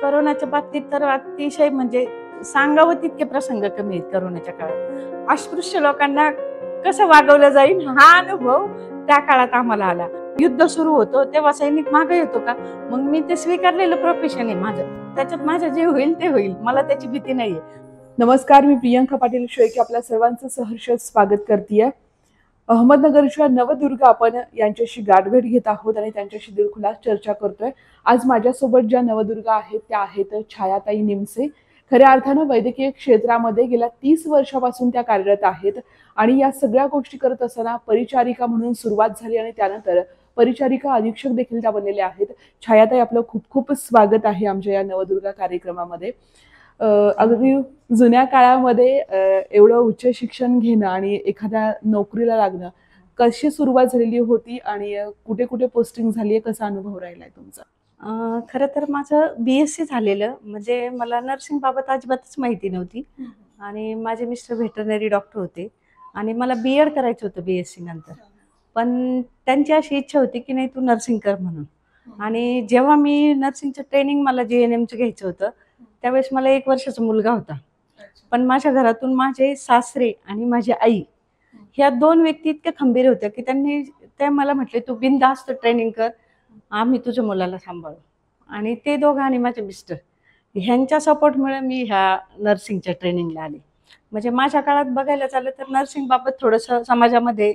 करोनाच्या बाबतीत तर अतिशय म्हणजे सांगावं तितके प्रसंग कमी आहेत करोनाच्या काळात. अस्पृश्य लोकांना कसं वागवलं जाईल हा अनुभव त्या काळात आम्हाला आला. युद्ध सुरू होतं तेव्हा सैनिक मागे येतो का, मग मी ते स्वीकारलेलं प्रोफेशन आहे माझं, त्याच्यात माझं जे होईल ते होईल, मला त्याची भीती नाहीये. नमस्कार, मी प्रियंका पाटील शेळके आपल्या सर्वांचं सहर्ष स्वागत करतेय. अहमदनगरच्या नवदुर्गा आपण यांच्याशी गाठभेट घेत आहोत आणि त्यांच्याशी दिलखुलास चर्चा करतोय. आज माझ्यासोबत ज्या नवदुर्गा आहेत त्या आहेत छायाताई निमसे. खऱ्या अर्थानं वैद्यकीय क्षेत्रामध्ये गेल्या 30 वर्षापासून त्या कार्यरत आहेत आणि या सगळ्या गोष्टी करत असताना परिचारिका म्हणून सुरुवात झाली आणि त्यानंतर परिचारिका अधीक्षक देखील त्या बनलेल्या आहेत. छायाताई, आपलं खूप खूप स्वागत आहे आमच्या या नवदुर्गा कार्यक्रमामध्ये. अगदी जुन्या काळामध्ये एवढं उच्च शिक्षण घेणं आणि एखाद्या नोकरीला लागणं, कशी सुरुवात झालेली होती आणि कुठे कुठे पोस्टिंग झाली आहे, कसा अनुभव राहिलाय तुमचा? खरं तर माझं BSc झालेलं, म्हणजे मला नर्सिंग बाबत अजिबातच माहिती नव्हती. आणि माझे मिस्टर व्हेटरनरी डॉक्टर होते आणि मला BEd करायचं होतं BSc नंतर. पण त्यांची अशी इच्छा होती की नाही, तू नर्सिंग कर म्हणून. आणि जेव्हा मी नर्सिंगचं ट्रेनिंग मला GNMचं घ्यायचं होतं, त्यावेळेस मला 1 वर्षाचा मुलगा होता. पण माझ्या घरातून माझे सासरे आणि माझी आई ह्या 2 व्यक्ती इतक्या खंबीर होत्या की ते मला म्हटले, तू बिनधास्त ट्रेनिंग कर, आम्ही तुझ्या मुलाला सांभाळू. आणि ते दोघं आणि माझे मिस्टर ह्यांच्या सपोर्टमुळे मी ह्या नर्सिंगच्या ट्रेनिंगला आले. म्हणजे माझ्या काळात बघायला चाललं तर नर्सिंग बाबत थोडंसं समाजामध्ये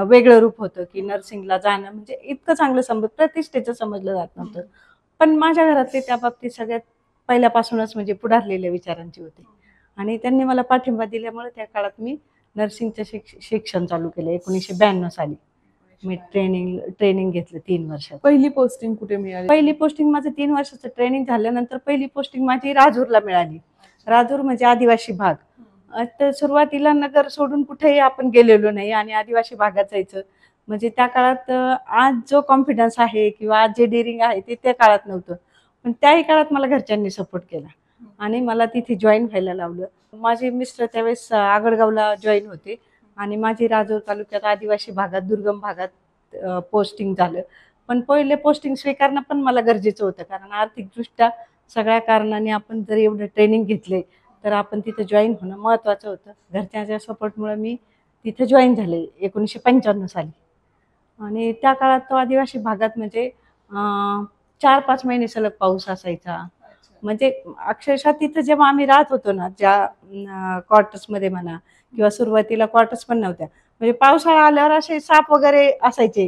वेगळं रूप होतं की नर्सिंगला जाणं म्हणजे इतकं चांगलं प्रतिष्ठेचं समजलं जात नव्हतं. पण माझ्या घरातले त्या बाबतीत सगळ्यात पहिल्यापासूनच म्हणजे पुढारलेल्या विचारांची होते आणि त्यांनी मला पाठिंबा दिल्यामुळे त्या काळात मी नर्सिंगचं शिक्षण चालू केलं. 1992 साली मी ट्रेनिंग घेतलं 3 वर्षात. पहिली पोस्टिंग कुठे मिळाली? पहिली पोस्टिंग माझं 3 वर्षाचं ट्रेनिंग झाल्यानंतर पहिली पोस्टिंग माझी राजूरला मिळाली. राजूर म्हणजे आदिवासी भाग. तर सुरुवातीला नगर सोडून कुठेही आपण गेलेलो नाही आणि आदिवासी भागात जायचं म्हणजे त्या काळात आज जो कॉन्फिडन्स आहे किंवा आज जे डेअरिंग आहे ते त्या काळात नव्हतं. पण त्याही काळात मला घरच्यांनी सपोर्ट केला आणि मला तिथे जॉईन व्हायला लावलं. माझे मिस्टर त्यावेळेस आगळगावला जॉईन होते आणि माझी राजूर तालुक्यात आदिवासी भागात दुर्गम भागात पोस्टिंग झालं. पण पहिले पोस्टिंग स्वीकारणं पण मला गरजेचं होतं, कारण आर्थिकदृष्ट्या सगळ्या कारणाने आपण जर एवढं ट्रेनिंग घेतले तर आपण तिथं जॉईन होणं महत्त्वाचं होतं. घरच्यांच्या सपोर्टमुळे मी तिथे जॉईन झाले 1995 साली. आणि त्या काळात तो आदिवासी भागात म्हणजे 4-5 महिने सलग पाऊस असायचा. म्हणजे अक्षरशः तिथं जेव्हा आम्ही राहत होतो ना, ज्या क्वार्टर्समध्ये म्हणा किंवा सुरुवातीला क्वार्टर्स पण नव्हत्या, म्हणजे पावसाळा आल्यावर असे साप वगैरे असायचे,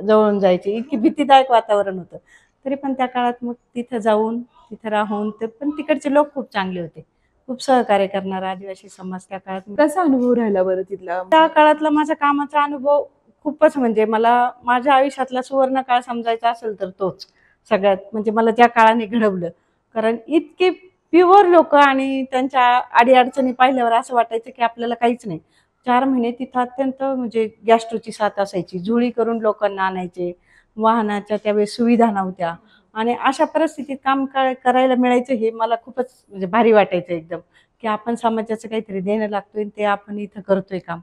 जवळून जायचे, इतकी भीतीदायक वातावरण होतं. तरी पण त्या काळात मग तिथं जाऊन तिथं राहून ते पण तिकडचे लोक खूप चांगले होते, खूप सहकार्य करणारा आदिवासी समाज त्या काळात. कसा अनुभव राहिला बरं तिथला? त्या काळातला माझा कामाचा अनुभव खूपच म्हणजे मला माझ्या आयुष्यातला सुवर्ण काळ समजायचा असेल तर तोच सगळ्यात, म्हणजे मला ज्या काळाने घडवलं. कारण इतके प्युअर लोक आणि त्यांच्या अडीअडचणी पाहिल्यावर असं वाटायचं की आपल्याला काहीच नाही. 4 महिने तिथं अत्यंत म्हणजे गॅस्ट्रोची साथ असायची, जुळी करून लोकांना आणायचे, वाहनाच्या त्यावेळेस सुविधा नव्हत्या आणि अशा परिस्थितीत काम करायला मिळायचं हे मला खूपच म्हणजे भारी वाटायचं एकदम, की आपण समाजाचं काहीतरी देणं लागतोय ते आपण इथं करतोय काम.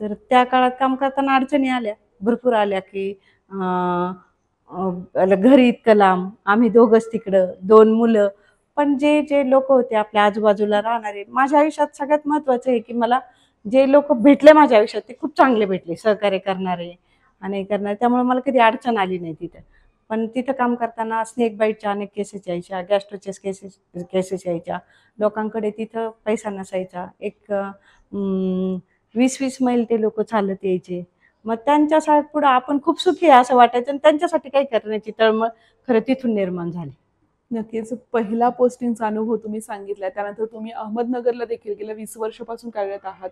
तर त्या काळात काम करताना अडचणी आल्या, भरपूर आल्या की घरी इतकं लांब, आम्ही दोघंच तिकडं, 2 मुलं. पण जे जे लोक होते आपल्या आजूबाजूला राहणारे, माझ्या आयुष्यात सगळ्यात महत्त्वाचं आहे की मला जे लोक भेटले माझ्या आयुष्यात ते खूप चांगले भेटले, सहकार्य करणारे आणि करणारे. त्यामुळे मला कधी अडचण आली नाही तिथं. पण तिथं काम करताना स्नेक बाईटच्या अनेक केसेस यायच्या, गॅस्ट्रोच्या केसेस यायच्या. लोकांकडे तिथं पैसा नसायचा. एक 20-20 मैल ते लोक चालत यायचे. मग त्यांच्यासाठी पुढं आपण खूप सुखी आहे असं वाटायचं आणि त्यांच्यासाठी काही करण्याची तळमळ खरं तिथून निर्माण झाली. नक्कीच. पहिला पोस्टिंगचा अनुभव तुम्ही सांगितला, त्यानंतर तुम्ही अहमदनगरला देखील गेल्या 20 वर्षापासून कार्यरत आहात.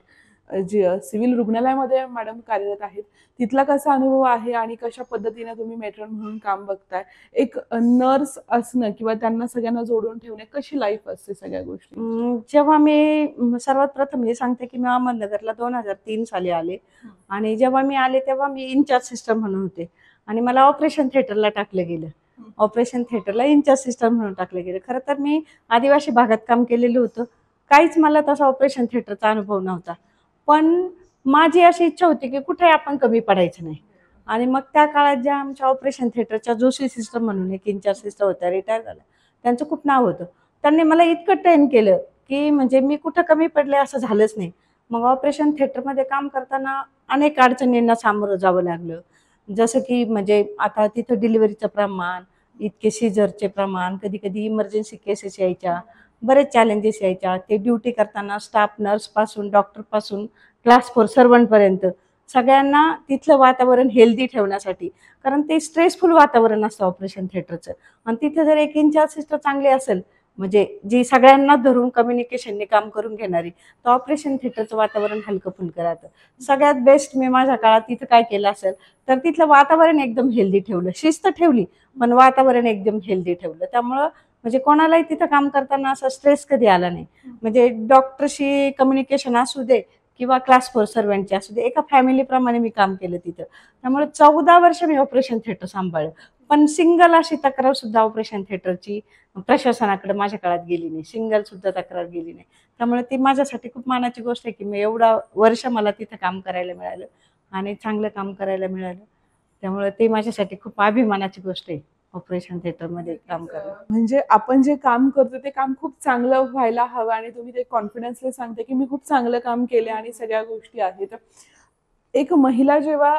जे सिव्हिल रुग्णालयामध्ये मॅडम कार्यरत आहेत, तिथला कसा अनुभव आहे आणि कशा पद्धतीने तुम्ही मेट्रॉन म्हणून काम बघताय? एक नर्स असणं किंवा त्यांना सगळ्यांना जोडून ठेवणे, कशी लाईफ असते सगळ्या गोष्टी? जेव्हा मी सर्वात प्रथम हे सांगते की मी अहमदनगरला 2003 साली आले आणि जेव्हा मी आले तेव्हा मी इन्चार्ज सिस्टर म्हणून होते आणि मला ऑपरेशन थिएटरला टाकलं गेलं. ऑपरेशन थिएटरला इन्चार्ज सिस्टर म्हणून टाकलं गेलं. खरं तर मी आदिवासी भागात काम केलेलं होतं, काहीच मला तसा ऑपरेशन थिएटरचा अनुभव नव्हता. पण माझी अशी इच्छा होती की कुठे आपण कमी पडायचं नाही. आणि मग त्या काळात ज्या आमच्या ऑपरेशन थिएटरच्या जोशी सिस्टर म्हणून एक इन्चार्ज सिस्टर होत्या, रिटायर झाल्या, त्यांचं खूप नाव होतं. त्यांनी मला इतकं ट्रेन केलं की म्हणजे मी कुठं कमी पडले असं झालंच नाही. मग ऑपरेशन थिएटरमध्ये काम करताना अनेक अडचणींना सामोरं जावं लागलं. जसं की म्हणजे आता तिथं डिलिव्हरीचं प्रमाण, इतके सीझरचे प्रमाण, कधी-कधी इमर्जन्सी केसेस यायच्या, बरेच चॅलेंजेस यायच्या. ते ड्युटी करताना स्टाफ नर्सपासून, डॉक्टरपासून, क्लास 4 सर्व्हंटपर्यंत सगळ्यांना तिथलं वातावरण हेल्दी ठेवण्यासाठी, कारण ते स्ट्रेसफुल वातावरण असतं ऑपरेशन थिएटरचं. आणि तिथे जर एक इन्चार्ज सिस्टर चांगली असेल, म्हणजे जी सगळ्यांना धरून कम्युनिकेशनने काम करून घेणारी, तर ऑपरेशन थिएटरचं वातावरण हलकं-फुलकं राहतं. सगळ्यात बेस्ट मी माझ्या काळात तिथं काय केलं असेल, तर तिथलं वातावरण एकदम हेल्दी ठेवलं. शिस्त ठेवली, पण वातावरण एकदम हेल्दी ठेवलं. त्यामुळं म्हणजे कोणालाही तिथं काम करताना असा स्ट्रेस कधी आला नाही. म्हणजे डॉक्टरशी कम्युनिकेशन असू दे किंवा क्लास 4 सर्व्हंटचे असू दे, एका फॅमिलीप्रमाणे मी काम केलं तिथं. त्यामुळे 14 वर्ष मी ऑपरेशन थिएटर सांभाळलं. पण सिंगल अशी तक्रार सुद्धा ऑपरेशन थिएटरची प्रशासनाकडे माझ्या काळात गेली नाही. सिंगल सुद्धा तक्रार गेली नाही. त्यामुळे ती माझ्यासाठी खूप मानाची गोष्ट आहे की मी एवढा वर्ष मला तिथं काम करायला मिळालं आणि चांगलं काम करायला मिळालं. त्यामुळे ते माझ्यासाठी खूप अभिमानाची गोष्ट आहे ऑपरेशन थिएटरमध्ये काम करणं. म्हणजे आपण जे काम करतो ते काम खूप चांगलं व्हायला हवं आणि तुम्ही ते कॉन्फिडन्सने सांगते की मी खूप चांगलं काम केले आणि सगळ्या गोष्टी आहेत. एक महिला जेव्हा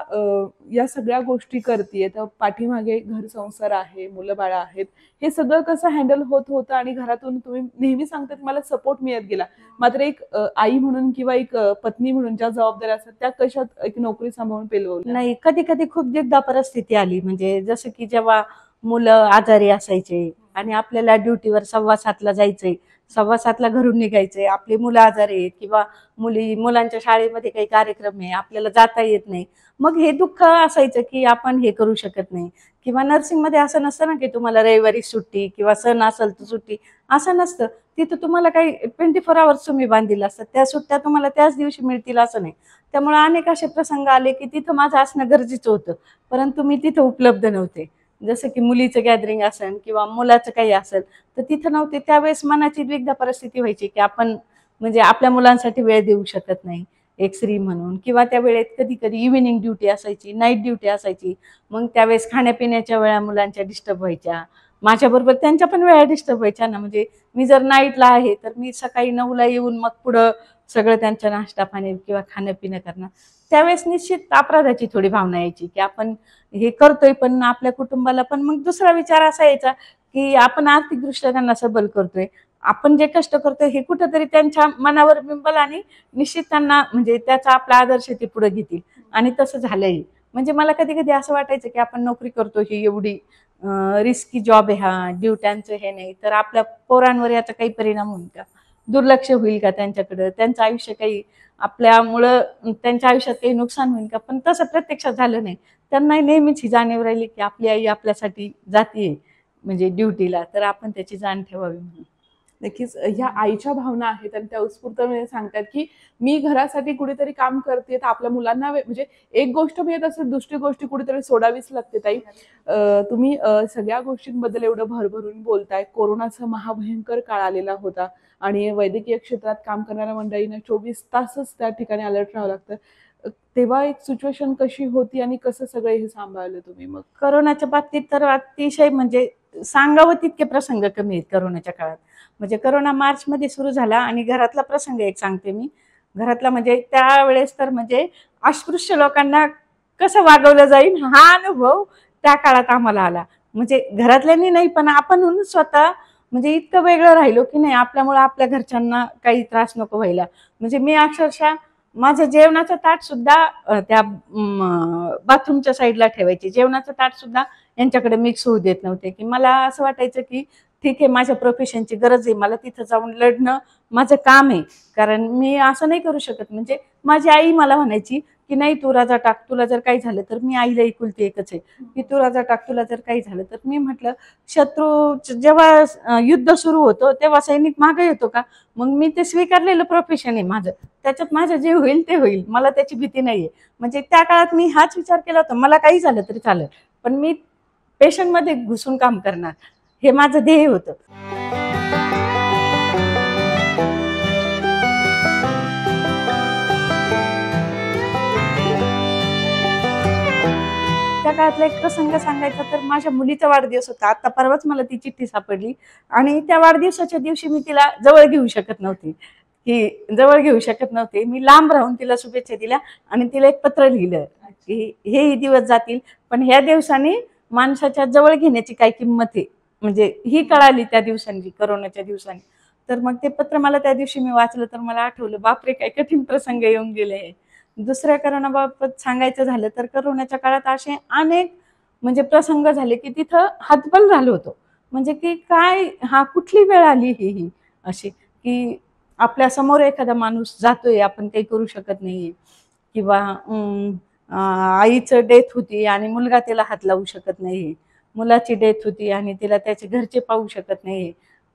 या सगळ्या गोष्टी करते तर पाठीमागे घर संसार आहे, मुलं बाळ आहेत, हे सगळं कसं हँडल होत होतं आणि घरातून तुम्ही नेहमी सांगतात मला सपोर्ट मिळत गेला, मात्र एक आई म्हणून किंवा एक पत्नी म्हणून ज्या जबाबदाऱ्या असतात त्या कशात एक नोकरी सांभाळून पेलवल्या? नाही, कधी कधी खूप जिद्दा परिस्थिती आली. म्हणजे जसं की जेव्हा मुलं आजारी असायचे आणि आपल्याला ड्युटीवर 7:15ला जायचंय, 7:15ला घरून निघायचंय, आपली मुलं आजारी आहेत किंवा मुलांच्या शाळेमध्ये काही कार्यक्रम आहे, आपल्याला जाता येत नाही. मग हे दुःख असायचं की आपण हे करू शकत नाही. किंवा नर्सिंगमध्ये असं नसतं ना की तुम्हाला रविवारी सुट्टी किंवा सण असेल तर सुट्टी, असं नसतं. तिथं तुम्हाला काही 24 आवर्स तुम्ही बांधलेलं असतात. त्या सुट्ट्या तुम्हाला त्याच दिवशी मिळतील असं नाही. त्यामुळे अनेक असे प्रसंग आले की तिथं माझं असणं गरजेचं होतं, परंतु मी तिथं उपलब्ध नव्हते. जसं की मुलीचं गॅदरिंग असेल किंवा मुलाचं काही असेल तर तिथं नव्हते. त्यावेळेस मनाची द्विधा परिस्थिती व्हायची की आपण म्हणजे आपल्या मुलांसाठी वेळ देऊ शकत नाही एक स्त्री म्हणून. किंवा त्या वेळेत कधी कधी इव्हिनिंग ड्युटी असायची, नाईट ड्युटी असायची. मग त्यावेळेस खाण्यापिण्याच्या वेळा मुलांच्या डिस्टर्ब व्हायच्या, माझ्याबरोबर त्यांच्या पण वेळा डिस्टर्ब व्हायच्या ना. म्हणजे मी जर नाईटला आहे तर मी सकाळी 9ला येऊन मग पुढं सगळं त्यांच्या नाश्ता पाणी किंवा खाणं पिणं करणं. त्यावेळेस निश्चित अपराधाची थोडी भावना यायची की आपण हे करतोय पण आपल्या कुटुंबाला पण. मग दुसरा विचार असा यायचा की आपण आर्थिकदृष्ट्या त्यांना सबल करतोय, आपण जे कष्ट करतोय हे कुठंतरी त्यांच्या मनावर बिंबल आणि निश्चित त्यांना म्हणजे त्याचा आपला आदर्श ते पुढे घेतील. आणि तसं झालंही. म्हणजे मला कधी कधी असं वाटायचं की आपण नोकरी करतो ही एवढी रिस्की जॉब आहे हा, ड्युट्यांचं हे नाही तर आपल्या पोरांवर याचा काही परिणाम होईल का, दुर्लक्ष होईल का त्यांच्याकडं, त्यांचं आयुष्य काही आपल्यामुळं त्यांच्या आयुष्यात काही नुकसान होईल का. पण तसं प्रत्यक्षात झालं नाही. त्यांना नेहमीच ही जाणीव राहिली की आपली आई आपल्यासाठी जातीये म्हणजे ड्युटीला, तर आपण त्याची जाण ठेवावी म्हणून. नक्कीच ह्या आईच्या भावना आहेत आणि त्या उत्स्फूर्तपणे सांगतात की मी घरासाठी कुठेतरी काम करते तर आपल्या मुलांना म्हणजे एक गोष्ट मिळत असेल दुसरी गोष्ट कुठेतरी सोडावीच लागते. ताई तुम्ही सगळ्या गोष्टींबद्दल एवढं भरभरून बोलताय. कोरोनाचा महाभयंकर काळ आलेला होता आणि वैद्यकीय क्षेत्रात काम करणाऱ्या मंडळींना 24 तासच त्या ठिकाणी अलर्ट राहावं लागतं. तेव्हा एक सिच्युएशन कशी होती आणि कसं सगळं हे सांभाळलं तुम्ही? मग करोनाच्या बाबतीत तर अतिशय म्हणजे सांगावं तितके प्रसंग कमी आहेत करोनाच्या काळात. म्हणजे करोना मार्चमध्ये सुरू झाला आणि घरातला प्रसंग एक सांगते मी. घरातला म्हणजे त्यावेळेस तर म्हणजे अस्पृश्य लोकांना कसं वागवलं जाईल हा अनुभव त्या काळात आम्हाला आला. म्हणजे घरातल्यांनी नाही पण आपण स्वतः म्हणजे इतकं वेगळं राहिलो की नाही आपल्यामुळे आपल्या घरच्यांना काही त्रास नको व्हायला. म्हणजे मी अक्षरशः माझं जेवणाचं ताट सुद्धा त्या बाथरूमच्या साईडला ठेवायचे. जेवणाचं ताट सुद्धा यांच्याकडे मिक्स होऊ देत नव्हते. की मला असं वाटायचं की ठीक आहे माझ्या प्रोफेशनची गरज आहे, मला तिथं जाऊन लढणं माझं काम आहे. कारण मी असं नाही करू शकत. म्हणजे माझी आई मला म्हणायची की नाही तू राजा टाक, तुला जर काही झालं तर. मी आईला एकुलती एकच आहे की तू राजा टाक, तुला जर काही झालं तर. मी म्हटलं शत्रू जेव्हा युद्ध सुरू होतं तेव्हा सैनिक मागे येतो का. मग मी ते स्वीकारलेलं प्रोफेशन आहे माझं, त्याच्यात माझं जे होईल ते होईल, मला त्याची भीती नाहीये. म्हणजे त्या काळात मी हाच विचार केला होता मला काही झालं तरी चालेल पण मी पेशंटमध्ये घुसून काम करणार, हे माझं ध्येय होतं. त्या काळातला एक प्रसंग सांगायचा तर माझ्या मुलीचा वाढदिवस होता. आता परवाच मला ती चिठ्ठी सापडली आणि त्या वाढदिवसाच्या दिवशी मी तिला जवळ घेऊ शकत नव्हते, मी लांब राहून तिला शुभेच्छा दिल्या आणि तिला एक पत्र लिहिलं की हे दिवस जातील, पण ह्या दिवसांनी माणसाच्या जवळ घेण्याची काय किंमत आहे म्हणजे ही कळाली त्या दिवसांनी, करोनाच्या दिवसांनी. तर मग ते पत्र मला त्या दिवशी मी वाचलं तर मला आठवलं, बापरे काय कठीण प्रसंग येऊन गेले. दुसऱ्या करोनाबाबत सांगायचं झालं तर करोनाच्या काळात असे अनेक म्हणजे प्रसंग झाले की तिथं हतबल झालो होतो. म्हणजे की काय हा कुठली वेळ आली ही अशी की आपल्या समोर एखादा माणूस जातोय, आपण काही करू शकत नाही, किंवा आईचं डेथ होती आणि मुलगा तिला हात लावू शकत नाही, मुलाची डेथ होती आणि तिला त्याचे घरचे पाहू शकत नाही.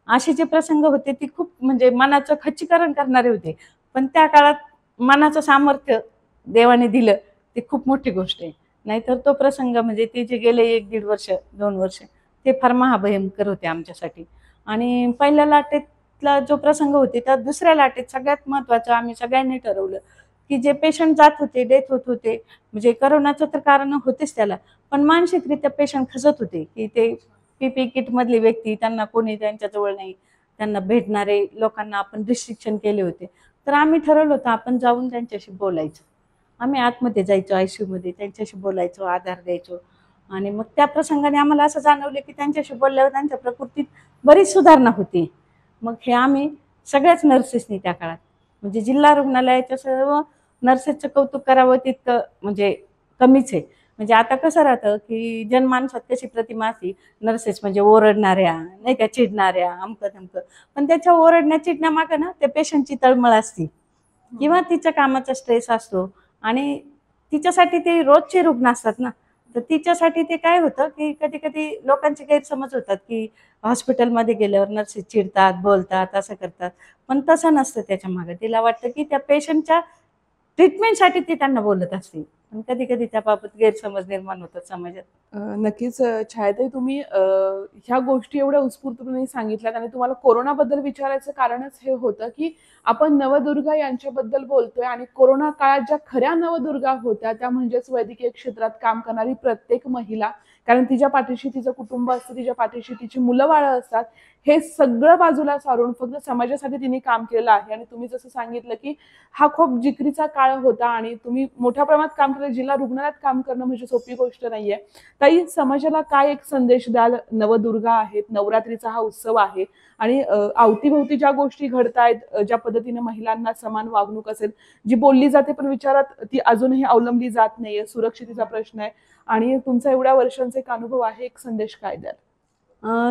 असे जे प्रसंग होते ती खूप म्हणजे मनाचं खच्चीकरण करणारे होते. पण त्या काळात मनाचं सामर्थ्य देवाने दिलं ते खूप मोठी गोष्ट आहे. नाहीतर तो प्रसंग म्हणजे ते जे गेले 1-1.5 वर्ष 2 वर्ष ते फार महाभयंकर होते आमच्यासाठी. आणि पहिल्या लाटेतला जो प्रसंग होते त्या दुसऱ्या लाटेत सगळ्यात महत्त्वाचं आम्ही सगळ्यांनी ठरवलं की जे पेशंट जात होते, डेथ होत होते, म्हणजे करोनाचं तर कारण होतेच त्याला, पण मानसिकरित्या पेशंट खचत होते की ते पीपी किटमधली व्यक्ती त्यांना कोणी त्यांच्याजवळ नाही, त्यांना भेटणारे लोकांना आपण रिस्ट्रिक्शन केले होते. तर आम्ही ठरवलं होतं आपण जाऊन त्यांच्याशी बोलायचं. आम्ही आतमध्ये जायचो, आयसीयूमध्ये त्यांच्याशी बोलायचो, आधार द्यायचो. आणि मग त्या प्रसंगाने आम्हाला असं जाणवलं की त्यांच्याशी बोलल्यावर त्यांच्या प्रकृतीत बरीच सुधारणा होती. मग हे आम्ही सगळ्याच नर्सेसनी त्या काळात म्हणजे जिल्हा रुग्णालयाच्या सर्व नर्सेसचं कौतुक करावं तितकं म्हणजे कमीच आहे. म्हणजे आता कसं राहतं की जनमानसात कशी प्रतिमा असते, नर्सेस म्हणजे ओरडणाऱ्या, नाही का, चिडणाऱ्या, अमकं तमकं. पण त्याच्या ओरडण्या चिडण्यामागं ना त्या पेशंटची तळमळ असते किंवा तिच्या कामाचा स्ट्रेस असतो आणि तिच्यासाठी ते रोजचे रुग्ण असतात ना. तर तिच्यासाठी ते काय होतं की कधी कधी लोकांचे गैरसमज होतात की हॉस्पिटलमध्ये गेल्यावर नर्सेस चिडतात, बोलतात, असं करतात. पण तसं नसतं त्याच्या मागे. तिला वाटतं की त्या पेशंटच्या ट्रीटमेंटसाठी ती त्यांना बोलत असते. पण कधी कधी त्याबाबत गैरसमज निर्माण होतात समाजात. नक्कीच छायाताई, तुम्ही ह्या गोष्टी एवढ्या उत्स्फूर्तपणे सांगितल्यात आणि तुम्हाला कोरोनाबद्दल विचारायचं कारणच हे होतं की आपण नवदुर्गा यांच्याबद्दल बोलतोय आणि कोरोना काळात ज्या खऱ्या नवदुर्गा होत्या त्या म्हणजेच वैद्यकीय क्षेत्रात काम करणारी प्रत्येक महिला, कारण तिच्या पाठीशी तिचं कुटुंब असतं, तिच्या पाठीशी तिची मुलं बाळं असतात, हे सगळं बाजूला सारून फक्त समाजासाठी तिने काम केलं आहे. आणि तुम्ही जसं सांगितलं की हा खूप जिकरीचा काळ होता आणि तुम्ही मोठ्या प्रमाणात काम केलं. जिल्हा रुग्णालयात काम करणं म्हणजे सोपी गोष्ट नाहीये. ताई, समाजाला काय एक संदेश द्याल? नवदुर्गा आहेत, नवरात्रीचा हा उत्सव आहे आणि अवतीभोवती ज्या गोष्टी घडतायत, ज्या पद्धतीने महिलांना समान वागणूक असेल जी बोलली जाते पण विचारात ती अजूनही अवलंबली जात नाहीये, सुरक्षितेचा प्रश्न आहे आणि तुमचा एवढ्या वर्षांचा एक अनुभव आहे, एक संदेश काय द्याल?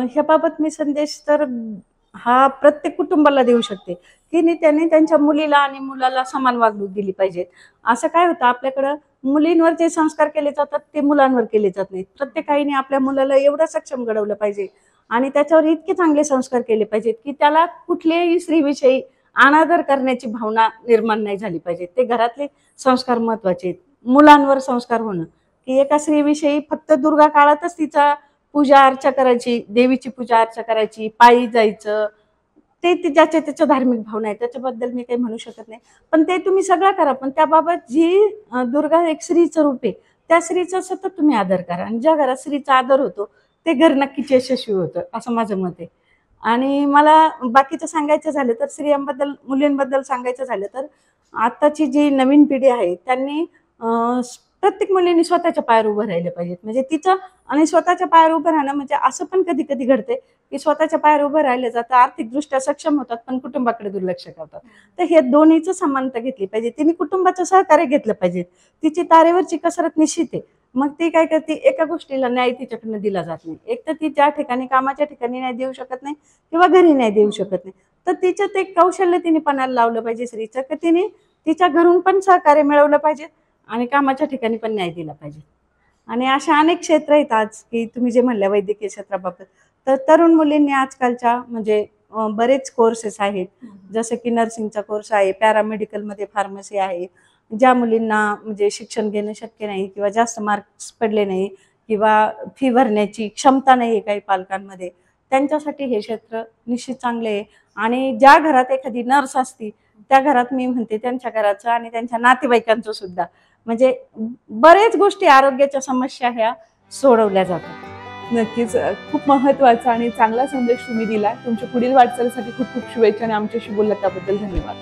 ह्याबाबत मी संदेश तर हा प्रत्येक कुटुंबाला देऊ शकते की त्यांनी त्यांच्या मुलीला आणि मुलाला समान वागणूक दिली पाहिजे. असं काय होतं आपल्याकडं मुलींवर जे संस्कार केले जातात ते मुलांवर केले जात नाहीत. प्रत्येक आईने आपल्या मुलाला एवढं सक्षम घडवलं पाहिजे आणि त्याच्यावर इतके चांगले संस्कार केले पाहिजेत की त्याला कुठल्याही स्त्रीविषयी अनादर करण्याची भावना निर्माण नाही झाली पाहिजे. ते घरातले संस्कार महत्वाचे आहेत. मुलांवर संस्कार होणं की एका स्त्रीविषयी फक्त दुर्गा काळातच तिचा पूजा अर्चा करायची, देवीची पूजा अर्चा करायची, पायी जायचं, ते ज्याच्या त्याच्या धार्मिक भावना आहे त्याच्याबद्दल मी काही म्हणू शकत नाही. पण ते तुम्ही सगळं करा, पण त्याबाबत जी दुर्गा एक स्त्रीचं रूप आहे त्या स्त्रीचा सतत तुम्ही आदर करा आणि ज्या घरात स्त्रीचा आदर होतो ते घर नक्कीच यशस्वी होतं, असं माझं मत आहे. आणि मला बाकीचं सांगायचं झालं तर स्त्रियांबद्दल, मुलींबद्दल सांगायचं झालं तर आताची जी नवीन पिढी आहे त्यांनी प्रत्येक मुलींनी स्वतःच्या पायावर उभं राहिलं पाहिजेत. म्हणजे तिचं आणि स्वतःच्या पायावर उभं राहणं म्हणजे असं पण कधी कधी घडते की स्वतःच्या पायावर उभं राहिलं जातं, आर्थिकदृष्ट्या सक्षम होतात पण कुटुंबाकडे दुर्लक्ष करतात. तर हे दोन्हीचं समानता घेतली पाहिजे. तिने कुटुंबाचं सहकार्य घेतलं पाहिजे. तिची तारेवरची कसरत निश्चित आहे. मग ती काय करते, एका गोष्टीला न्याय तिच्याकडनं दिला जात नाही. एक तर ती ज्या ठिकाणी कामाच्या ठिकाणी न्याय देऊ शकत नाही किंवा घरी न्याय देऊ शकत नाही, तर तिचं ते कौशल्य तिने पणाला लावलं पाहिजे स्त्रीचं, की तिने तिच्या घरून पण सहकार्य मिळवलं पाहिजे आणि कामाच्या ठिकाणी पण न्याय दिला पाहिजे. आणि अशा अनेक क्षेत्र आहेत आज की तुम्ही जे म्हणल्या वैद्यकीय क्षेत्राबाबत, तर तरुण मुलींनी आजकालच्या म्हणजे बरेच कोर्सेस आहेत, जसं की नर्सिंगचा कोर्स आहे, पॅरामेडिकलमध्ये फार्मसी आहे. ज्या मुलींना म्हणजे शिक्षण घेणं शक्य नाही किंवा जास्त मार्क्स पडले नाही किंवा फी भरण्याची क्षमता नाही आहे काही पालकांमध्ये, त्यांच्यासाठी हे क्षेत्र निश्चित चांगले आहे. आणि ज्या घरात एखादी नर्स असती त्या घरात मी म्हणते त्यांच्या घराचं आणि त्यांच्या नातेवाईकांचं सुद्धा म्हणजे बरेच गोष्टी आरोग्याच्या समस्या ह्या सोडवल्या जातात. नक्कीच खूप महत्त्वाचा आणि चांगला संदेश तुम्ही दिला. तुमच्या पुढील वाटचालीसाठी खूप खूप शुभेच्छा आणि आमच्याशी बोलला त्याबद्दल धन्यवाद.